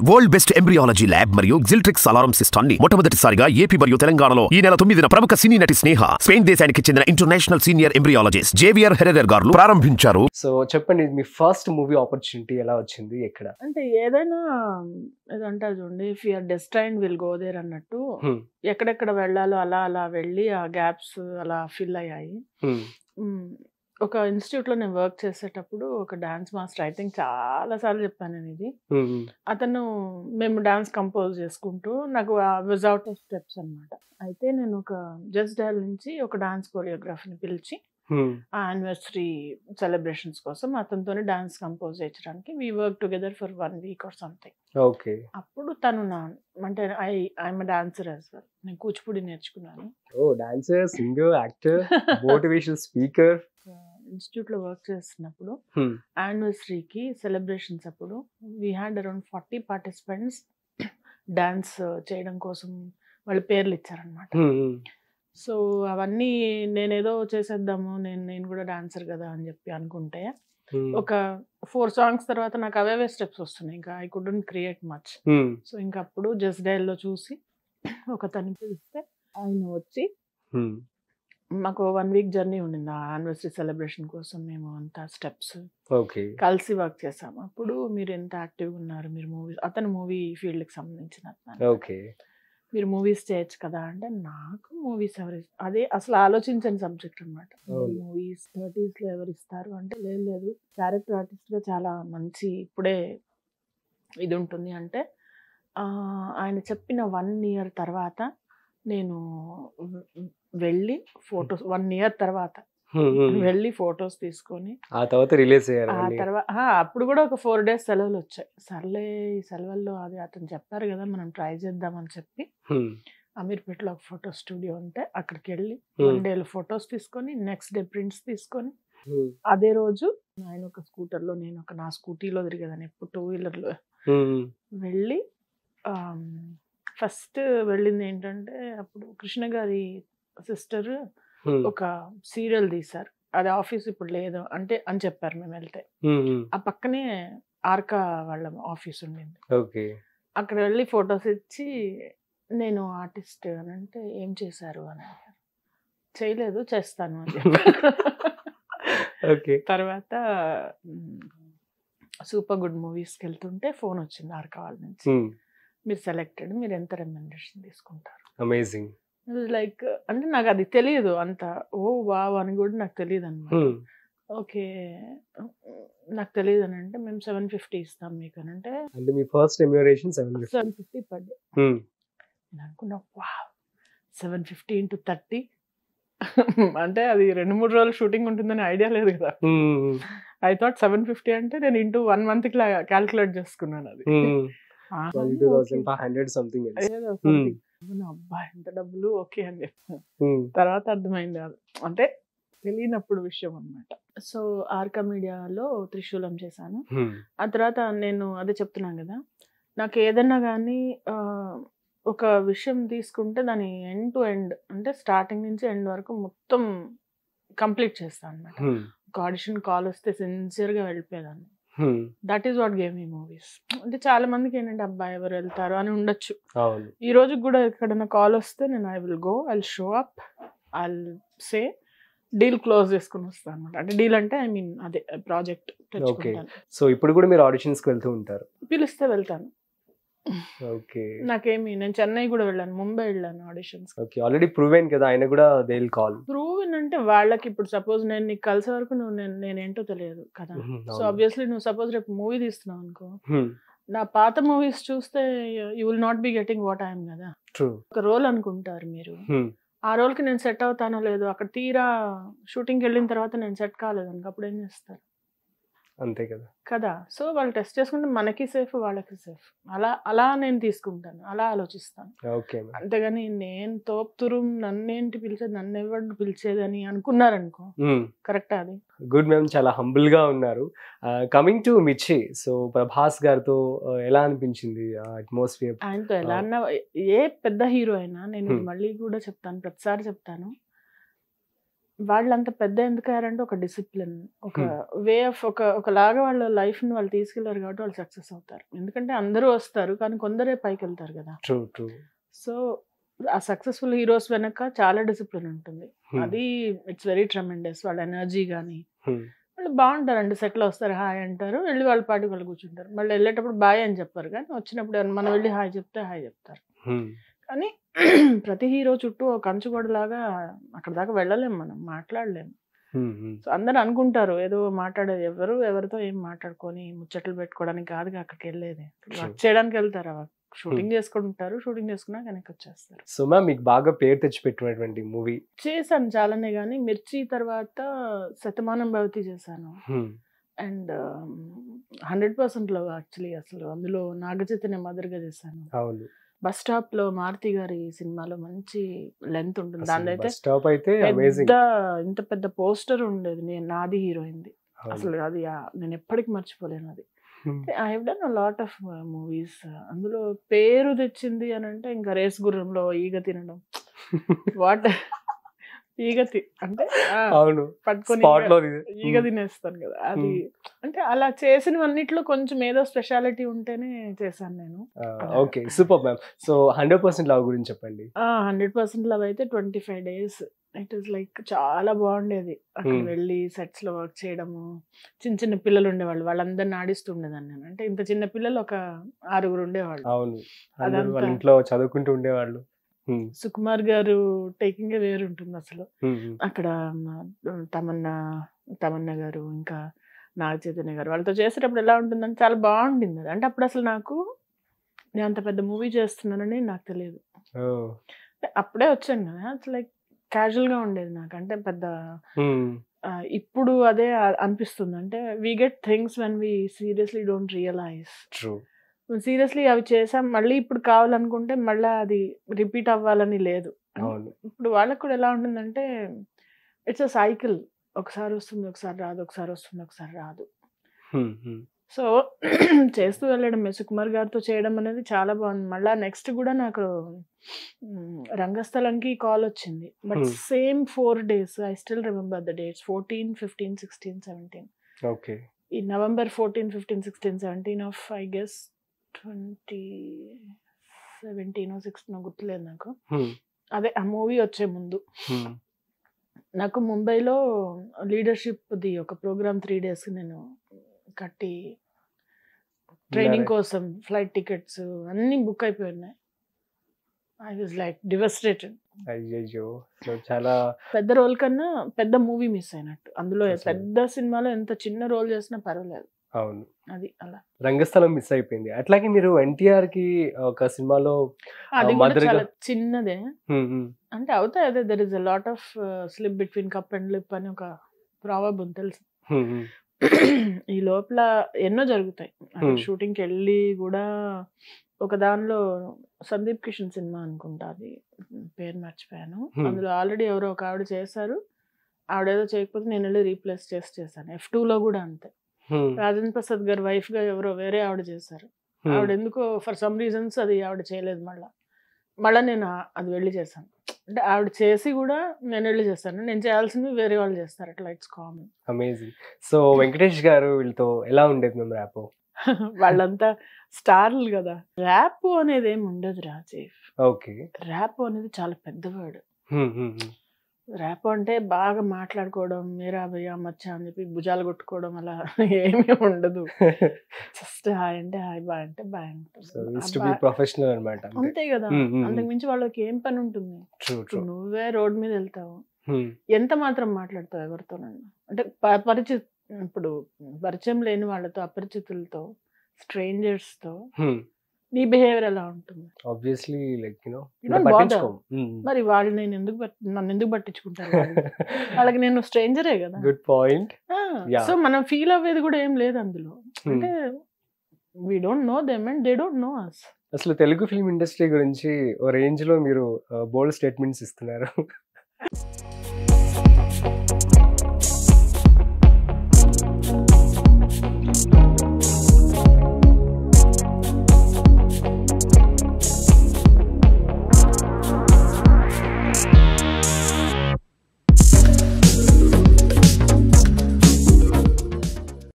World best embryology lab మరియు జిల్ట్రిక్స్ alarm system ని మొట్టమొదటిసారిగా ఏపీ మరియు తెలంగాణలో ఈ నెల 9న ప్రముఖ సినీ నటి స్నేహ స్పెయిన్ దేశానికి చెందిన international senior embryologist Javier Herrera గారు ప్రారంభించారు. సో చెప్పండి, మీ ఫస్ట్ మూవీ ఆపర్చునిటీ ఎలా వచ్చింది, ఎక్కడ? అంటే ఏదైనా ఏదంటారు చూడండి, if you're destined will go there అన్నట్టు ఎక్కడెక్కడ వెళ్ళాలో అలా అలా వెళ్ళి ఆ గ్యాప్స్ అలా ఫిల్ అయ్యాయి. ఒక ఇన్స్టిట్యూట్లో నేను వర్క్ చేసేటప్పుడు ఒక డాన్స్ మాస్టర్, ఐ థింక్ చాలా సార్లు చెప్పాను నేను ఇది, అతను మేము డాన్స్ కంపోజ్ చేసుకుంటూ నాకు వాజ్ అవుట్ ఆఫ్ స్టెప్స్ అనమాట. అయితే నేను ఒక జస్ట్ డయల్ నుంచి ఒక డాన్స్ కొరియోగ్రాఫర్ని పిలిచి ఆ యానివర్సరీ సెలబ్రేషన్స్ కోసం అతనితోనే డాన్స్ కంపోజ్ చేయించడానికి we work together for 1 week or something. Okay. అప్పుడు తను అంటే ఐఎమ్ డాన్సర్ యాజ్ వెల్, నేను కూచిపూడి నేర్చుకున్నాను. ఓ dancer, singer, actor, motivational speaker. Institute లో వర్క్ చేస్తున్నప్పుడు యానివర్సరీకి సెలబ్రేషన్స్ అప్పుడు we had around 40 participants dance చేయడం కోసం వాళ్ళ పేర్లు ఇచ్చారనమాట. సో అవన్నీ నేనేదో చేసేద్దాము, నేను కూడా డాన్సర్ కదా అని చెప్పి అనుకుంటే ఒక 4 సాంగ్స్ తర్వాత నాకు అవే స్టెప్స్ వస్తున్నాయి, ఇంకా I couldn't create much. So ఇంకా అప్పుడు జస్ట్ డయల్ లో చూసి ఒక తను పిలిస్తే ఆయన వచ్చి మాకు 1 వీక్ జర్నీ ఉండింది ఆ యానివర్సరీ సెలబ్రేషన్ కోసం. మేము అంతా స్టెప్స్ కలిసి వర్క్ చేసాము. అప్పుడు మీరు ఎంత యాక్టివ్గా ఉన్నారు, మీరు మూవీస్, అతను మూవీ ఫీల్డ్కి సంబంధించిన మీరు మూవీస్ చేయొచ్చు కదా అంటే, నాకు మూవీస్ ఎవరు, అదే అసలు ఆలోచించని సబ్జెక్ట్ అనమాట. మూవీస్ 30s లో ఎవరు ఇస్తారు అంటే, లేదు క్యారెక్టర్ ఆర్టిస్ట్గా చాలా మంచి ఇప్పుడే ఇది ఉంటుంది అంటే, ఆయన చెప్పిన 1 year తర్వాత నేను వెళ్ళి ఫొటోస్ 1 year తర్వాత వెళ్ళి ఫొటోస్ తీసుకొని ఆ తర్వాత రిలీజ్ అప్పుడు కూడా ఒక 4 days సెలవులు వచ్చాయి. సర్లే ఈ సెలవుల్లో అది అతను చెప్పారు కదా మనం ట్రై చేద్దామని చెప్పి అమీర్పేటలో ఒక ఫోటో స్టూడియో ఉంటే అక్కడికి వెళ్ళి 1 day ఫొటోస్ తీసుకొని నెక్స్ట్ డే ప్రింట్స్ తీసుకొని అదే రోజు ఆయన ఒక స్కూటర్లో నేను ఒక నా స్కూటీలో తిరిగేదాన్ని, ఎప్పుడు 2-wheelerలో వెళ్ళి ఫస్ట్ వెళ్ళింది ఏంటంటే, అప్పుడు కృష్ణ గారి సిస్టర్ ఒక సీరియల్ తీశారు, అది ఆఫీస్ ఇప్పుడు లేదు అంటే అని చెప్పారు. మేము వెళ్తే ఆ పక్కనే ఆర్కా వాళ్ళ ఆఫీస్ ఉండింది. అక్కడ వెళ్ళి ఫొటోస్ ఇచ్చి నేను ఆర్టిస్ట్ అని అంటే, ఏం చేశారు అని అడిగారు. చేయలేదు, చేస్తాను అని తర్వాత సూపర్ గుడ్ మూవీస్కి వెళ్తుంటే ఫోన్ వచ్చింది ఆర్కా వాళ్ళ నుంచి, మీరు సెలెక్టెడ్, మీరు ఎంత రెమ్యునరేషన్ తీసుకుంటారు. అమేజింగ్. లైక్ అంటే నాకు అది తెలియదు అంత, ఓ వావ్ అని కూడా నాకు తెలియదు అనమాట. ఓకే నాకు తెలియదు అని అంటే, మేము 750 ఇస్తాం మీకు అని అంటే, మీ ఫస్ట్ రెమ్యునరేషన్ 750 per day. నేను అనుకున్నా వావ్ 750 into 30 అంటే అది 2-3 రోజులు షూటింగ్ ఉంటుందని ఐడియా లేదు కదా. ఐ థాట్ 750 అంటే నేను ఇంటూ 1 month ఇట్లా క్యాల్కులేట్ చేసుకున్నాను. అది 12,500 సంథింగ్. అబ్బా ఎంత డబ్బులు, ఓకే అని చెప్పాను. తర్వాత అర్థమైంది అంటే తెలియనప్పుడు విషయం అనమాట. సో ఆర్కా మీడియాలో త్రిశూలం చేశాను. ఆ తర్వాత నేను అదే చెప్తున్నాను కదా, నాకు ఏదన్నా కానీ ఒక విషయం తీసుకుంటే దాని ఎండ్ టు ఎండ్ అంటే స్టార్టింగ్ నుంచి ఎండ్ వరకు మొత్తం కంప్లీట్ చేస్తాను అనమాట. ఒక ఆడిషన్ కాల్ వస్తే సిన్సియర్గా వెళ్ళిపోయేదాన్ని. That is what gave me movies. అంటే చాలా మందికి ఏంటంటే, అబ్బాయి ఎవరు వెళ్తారు అని ఉండొచ్చు. ఈ రోజు కూడా ఎక్కడైనా కాల్ వస్తే నేను I will go, I show up, I say deal close చేసుకుని వస్తాను అనమాట. అంటే డీల్ అంటే ఐ మీన్ అదే ప్రాజెక్ట్ తెచ్చుకుంటాను. సో ఇప్పుడు కూడా మీరు ఆడిషన్స్కి వెళ్తూ ఉంటారు? పిలిస్తే వెళ్తాను. నాకేమి, నేను చెన్నై కూడా వెళ్ళాను, ముంబై వెళ్ళాను ఆడిషన్స్. ఆల్రెడీ ప్రూవెన్ కదా, ఆయన కూడా దే విల్ కాల్. ప్రూవెన్ అంటే వాళ్ళకి ఇప్పుడు సపోజ్ నేను నీకు కలిసే వరకు నేనేంటో తెలియదు కదా. సో ఆబ్వియస్లీ నువ్వు సపోజ్ రేపు మూవీ తీస్తున్నావు అనుకో, నా పాత మూవీస్ చూస్తే you will not be getting what I'm కదా. ఒక రోల్ అనుకుంటారు మీరు, ఆ రోల్కి నేను సెట్ అవుతానో లేదో, అక్కడ తీరా షూటింగ్కి వెళ్ళిన తర్వాత నేను సెట్ కాలేదు అనుకో, అప్పుడు ఏం చేస్తారు? అంతే కదా. సో వాళ్ళు టెస్ట్ చేసుకుంటే మనకి సేఫ్, వాళ్ళకి సేఫ్. అలా నేను తీసుకుంటాను, అలా ఆలోచిస్తాను. అంతేగాని నేను తోపుతురు నన్నేంటి పిలిచేది, నన్ను ఎవరు పిలిచేది అని అనుకున్నారనుకో, కరెక్టా? అది గుడ్ మ్యామ్, చాలా హంబుల్ గా ఉన్నారు. కమింగ్ టు మిర్చి, సో ప్రభాస్ గారితో ఎలా అనిపించింది అట్మాస్ఫియర్? ఆయనతో ఎలా అన్నా, ఏ పెద్ద హీరో అయినా, నేను మళ్ళీ కూడా చెప్తాను, ప్రతిసారి చెప్తాను, వాళ్ళు అంత పెద్ద ఎందుకు అయ్యారంటే ఒక డిసిప్లిన్, ఒక వే ఆఫ్ ఒకలాగా వాళ్ళ లైఫ్ని వాళ్ళు తీసుకెళ్లారు కాబట్టి వాళ్ళు సక్సెస్ అవుతారు. ఎందుకంటే అందరూ వస్తారు కానీ కొందరే పైకి వెళ్తారు కదా. సో ఆ సక్సెస్ఫుల్ హీరోస్ వెనక చాలా డిసిప్లిన్ ఉంటుంది. అది ఇట్స్ వెరీ ట్రెమెండస్. వాళ్ళ ఎనర్జీ కానీ వాళ్ళు బాగుంటారండి. సెటిల్ వస్తారు, హాయ్ అంటారు, వెళ్ళి వాళ్ళ పాటికి వాళ్ళు కూర్చుంటారు. మళ్ళీ వెళ్ళేటప్పుడు బాయ్ అని చెప్పారు కానీ వచ్చినప్పుడు మనం వెళ్ళి హాయ్ చెప్తే హాయ్ చెప్తారు. కానీ ప్రతి హీరో చుట్టూ ఒక కంచుగోడలాగా అక్కడ దాకా వెళ్ళలేము, మనం మాట్లాడలేము. సో అందరు అనుకుంటారు ఏదో మాట్లాడేది, ఎవరితో ఏం మాట్లాడుకొని ముచ్చట్లు పెట్టుకోవడానికి కాదుగా అక్కడికి వెళ్ళేది, వర్క్ చేయడానికి వెళ్తారు. షూటింగ్ చేసుకుంటారు, షూటింగ్ చేసుకున్నాక వెనక్కి వచ్చేస్తారు. సో మ్యామ్ మీకు బాగా పేరు తెచ్చిపెట్టినటువంటి మూవీ చేశాను చాలానే, కానీ మిర్చి తర్వాత శతమానం భవతి చేశాను. And 100% love actually. అసలు అందులో నాగచైతన్య మదర్గా చేశాను. అవును. బస్ స్టాప్ లో మారుతి గారి సినిమాలో మంచి లెంత్ ఉంటుంది. దానిలో అయితే స్టాప్ అయితే ఇంత పెద్ద పోస్టర్ ఉండేది, నేను నాది హీరోయింది. అసలు అది నేను ఎప్పటికి మర్చిపోలేను. అది I have done a lot of movies. అందులో పేరు తెచ్చింది అని అంటే ఇంకా రేస్ గుర్రంలో ఈగ తినడం, వాట్ ఈగ అంటే పట్టుకొని ఈగ తినేస్తాను కదా, అది అంటే అలా చేసినవన్నిట్లో కొంచెం ఏదో స్పెషాలిటీ ఉంటేనే చేశాను నేను. Okay, super ma'am. So 100% love గురించి చెప్పండి. 100% లవ్ అయితే 25 days ఇట్ ఈస్ లైక్ చాలా బాగుండేది. అక్కడ వెళ్ళి సెట్స్ లో వర్క్ చేయడము, చిన్న చిన్న పిల్లలు ఉండేవాళ్ళు, వాళ్ళందరిని ఆడిస్తుండేదాన్ని నేను. అంటే ఇంత చిన్న పిల్లలు ఒక 6 ఉండేవాళ్ళు. అవును, ఇంట్లో చదువుకుంటూ ఉండేవాళ్ళు. సుకుమార్ గారు టేకింగ్ వేరు ఉంటుంది అసలు. అక్కడ తమన్నా గారు ఇంకా నాగ చైతన్య గారు వాళ్ళతో చేసేటప్పుడు ఎలా ఉంటుందని చాలా బాగుంటుంది అది. అంటే అప్పుడు అసలు నేను అంత పెద్ద మూవీ చేస్తున్నానని నాకు తెలియదు. అప్పుడే వచ్చాను కదా, అసలు లైక్ క్యాజువల్ గా ఉండేది నాకు. అంటే పెద్ద ఇప్పుడు అదే అనిపిస్తుంది. అంటే we get things when we seriously don't realise. Seriously అవి చేసాం, మళ్ళీ ఇప్పుడు కావాలనుకుంటే మళ్ళీ అది రిపీట్ అవ్వాలని లేదు. ఇప్పుడు వాళ్ళకు కూడా ఎలా ఉంటుందంటే ఇట్స్ అ సైకిల్, ఒకసారి వస్తుంది ఒకసారి రాదు, ఒకసారి వస్తుంది ఒకసారి రాదు. సో చేస్తూ వెళ్ళడం, సుకుమార్ గారితో చేయడం అనేది చాలా బాగుంది. మళ్ళీ నెక్స్ట్ కూడా నాకు రంగస్థలంకి కాల్ వచ్చింది, but same 4 days. I still remember the dates, 14, 15, 16, 17. Okay. ఈ November 14, 15, 16, 17 of I guess 2017 or 16 గుర్తులేదు నాకు. అదే ఆ మూవీ వచ్చే ముందు నాకు ముంబైలో లీడర్షిప్ది ఒక ప్రోగ్రామ్ 3 days నేను కట్టి ట్రైనింగ్ కోసం ఫ్లైట్ టికెట్స్ అన్నీ బుక్ అయిపోయినాయి. I was like devastated. అయ్యయ్యో, చాలా పెద్ద రోల్ కన్నా పెద్ద మూవీ మిస్ అయినట్టు. అందులో పెద్ద సినిమాలో ఎంత చిన్న రోల్ చేసినా పర్వాలేదు. అవును, అది అలా రంగస్థలం మిస్ అయిపోయింది. అట్లాగే మీరు ఎన్టీఆర్ కి ఒక సినిమాలో అది చాలా చిన్నదే, అంటే అవుతాయి. అదే there is a lot of slip between cup and lip అని ఒక ప్రావర్బ్ ఉంది తెలుసు. ఈ లోపల ఎన్నో జరుగుతాయి. షూటింగ్కి వెళ్ళి కూడా ఒక దానిలో సందీప్ కిషన్ సినిమా అనుకుంటా, అది పేరు మర్చిపోయాను. అందులో ఆల్రెడీ ఎవరో ఒక ఆవిడ చేశారు, ఆవిడేదో చేయకపోతే నేను వెళ్ళి రీప్లేస్ చేశాను. F2లో కూడా అంతే, రాజేంద్ర ప్రసాద్ గారి వైఫ్ గా ఎవరో వేరే ఆవిడ చేశారు. ఆవిడ ఎందుకో ఫర్ సమ్ రీజన్స్ అది ఆవిడ చేయలేదు. మళ్ళా నేను అది వెళ్ళి చేశాను. అంటే ఆవిడ చేసి కూడా నేను వెళ్ళి చేస్తాను, నేను చేయాల్సింది వేరే వాళ్ళు చేస్తారు. అట్లా it's common. Amazing. So Venkatesh గారు వీళ్ళతో ఎలా ఉండేది మేము ర్యాప్? వాళ్ళంతా స్టార్లు కదా. ర్యాప్ అనేది ఏమి ఉండదు రాజీవ్. ఓకే. ర్యాప్ అనేది చాలా పెద్ద వర్డ్. ర్యాప్ అంటే బాగా మాట్లాడుకోవడం, మీరా భయ్యా మచ్చా అని చెప్పి భుజాలు కొట్టుకోవడం అలా ఏమీ ఉండదు. జస్ట్ హాయ్ అంటే హాయ్, బాయ్ అంటే బాయ్ అంటారు, అంతే కదా. అంతకు మించి వాళ్ళకి ఏం పని ఉంటుంది? నువ్వే రోడ్ మీద వెళ్తావు, ఎంత మాత్రం మాట్లాడతావు ఎవరితోనన్నా? అంటే ఇప్పుడు పరిచయం లేని వాళ్ళతో, అపరిచితులతో, స్ట్రేంజర్స్ తో నీ బిహేవియర్ ఎలా ఉంటుంది? ఆబ్వియస్లీ లైక్ మరి వాళ్ళు నన్ను ఎందుకు పట్టించుకుంటారు? వాళ్ళకి నేను స్ట్రేంజరే కదా. Good point. సో మనం ఫీల్ అవ్వేది కూడా ఏం లేదు అందులో. అంటే we don't know them and they don't know us. అసలు తెలుగు ఫిల్మ్ ఇండస్ట్రీ గురించి ఓ రేంజ్ లో మీరు బోల్డ్ స్టేట్మెంట్స్ ఇస్తున్నారు.